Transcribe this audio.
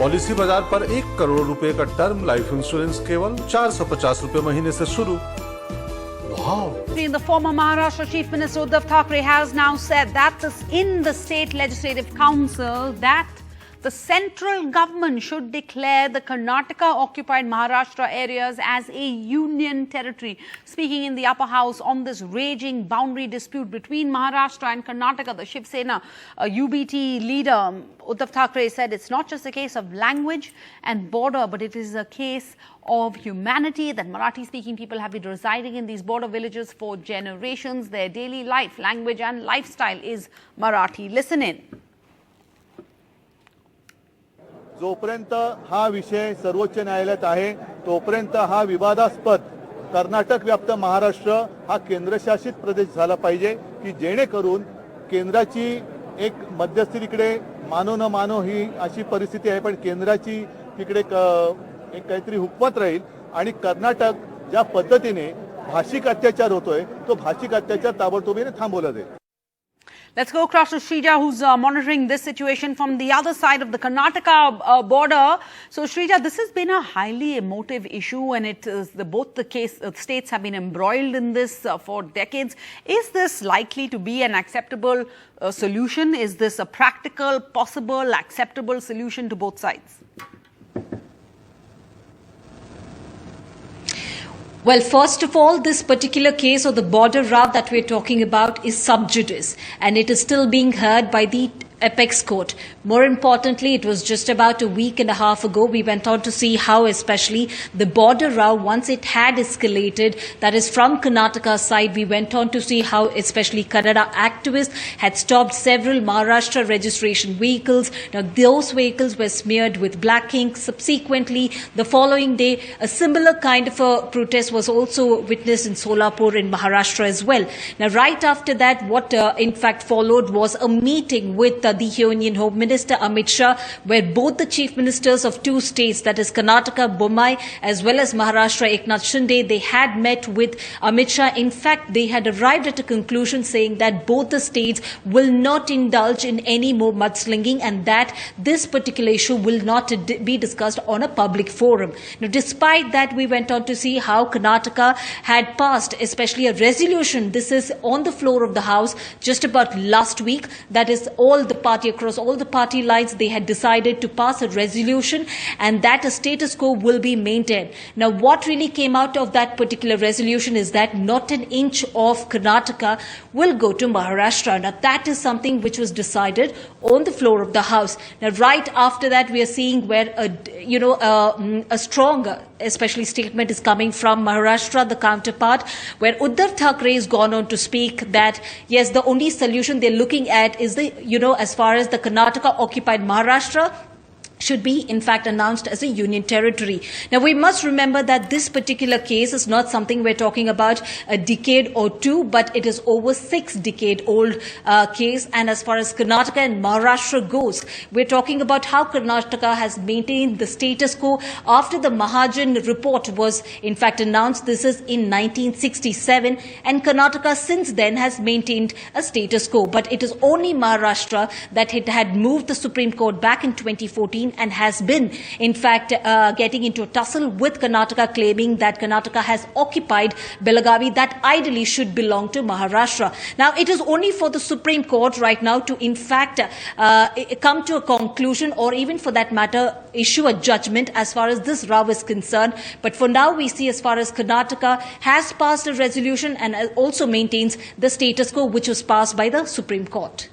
Policy बाजार पर 1 करोड़ रुपए का टर्म लाइफ इंश्योरेंस केवल 450 रुपए महीने से शुरू। Wow. The former Maharashtra Chief Minister Uddhav Thackeray has now said that in the State Legislative Council that the central government should declare the Karnataka-occupied Maharashtra areas as a union territory. Speaking in the upper house on this raging boundary dispute between Maharashtra and Karnataka, the Shiv Sena UBT leader Uddhav Thackeray said it's not just a case of language and border, but it is a case of humanity, that Marathi-speaking people have been residing in these border villages for generations. Their daily life, language and lifestyle is Marathi. Listen in. जोपर्यंत हा विषय सर्वोच्च न्यायालयात आहे तोपर्यंत हा विवादास्पद कर्नाटक व्याप्त महाराष्ट्र हा केंद्रशासित प्रदेश झाला पाहिजे की जेणेकरून केंद्राची एक मध्यस्थी तिकडे मानो न मानो ही अशी परिस्थिती आहे पण केंद्राची तिकडे एक काहीतरी हुकमत राहील आणि कर्नाटक ज्या पद्धतीने भाषिक अत्याचार होतोय तो भाषिक अत्याचार ताबडतोबीने थांबवला जाईल. Let's go across to Shrija, who's monitoring this situation from the other side of the Karnataka border. So, Shrija, this has been a highly emotive issue, and it is both the states have been embroiled in this for decades. Is this likely to be an acceptable solution? Is this a practical, possible, acceptable solution to both sides? Well, first of all, this particular case or the border route that we're talking about is sub judice, and it is still being heard by the Apex Court. More importantly, it was just about a week and a half ago, we went on to see how especially the border route, once it had escalated, that is from Karnataka's side, we went on to see how especially Kannada activists had stopped several Maharashtra registration vehicles. Now, those vehicles were smeared with black ink. Subsequently, the following day, a similar kind of a protest was also witnessed in Solapur in Maharashtra as well. Now, right after that, what in fact followed was a meeting with the Union Home Minister Amit Shah, where both the chief ministers of two states, that is Karnataka, Bommai, as well as Maharashtra, Eknath Shinde, they had met with Amit Shah. In fact, they had arrived at a conclusion saying that both the states will not indulge in any more mudslinging and that this particular issue will not be discussed on a public forum. Now, despite that, we went on to see how Karnataka had passed, especially a resolution. This is on the floor of the House just about last week. That is all the party, across all the party lines, they had decided to pass a resolution and that a status quo will be maintained. Now, what really came out of that particular resolution is that not an inch of Karnataka will go to Maharashtra. Now, that is something which was decided on the floor of the House. Now, right after that, we are seeing where a stronger, especially statement is coming from Maharashtra, the counterpart, where Uddhav Thackeray has gone on to speak that, yes, the only solution they're looking at is as far as the Karnataka-occupied Maharashtra should be, in fact, announced as a union territory. Now, we must remember that this particular case is not something we're talking about a decade or two, but it is over 6-decade-old case. And as far as Karnataka and Maharashtra goes, we're talking about how Karnataka has maintained the status quo after the Mahajan report was, in fact, announced. This is in 1967, and Karnataka since then has maintained a status quo. But it is only Maharashtra that it had moved the Supreme Court back in 2014 and has been, in fact, getting into a tussle with Karnataka, claiming that Karnataka has occupied Belagavi that ideally should belong to Maharashtra. Now, it is only for the Supreme Court right now to, in fact, come to a conclusion or even for that matter, issue a judgment as far as this row is concerned. But for now, we see as far as Karnataka has passed a resolution and also maintains the status quo which was passed by the Supreme Court.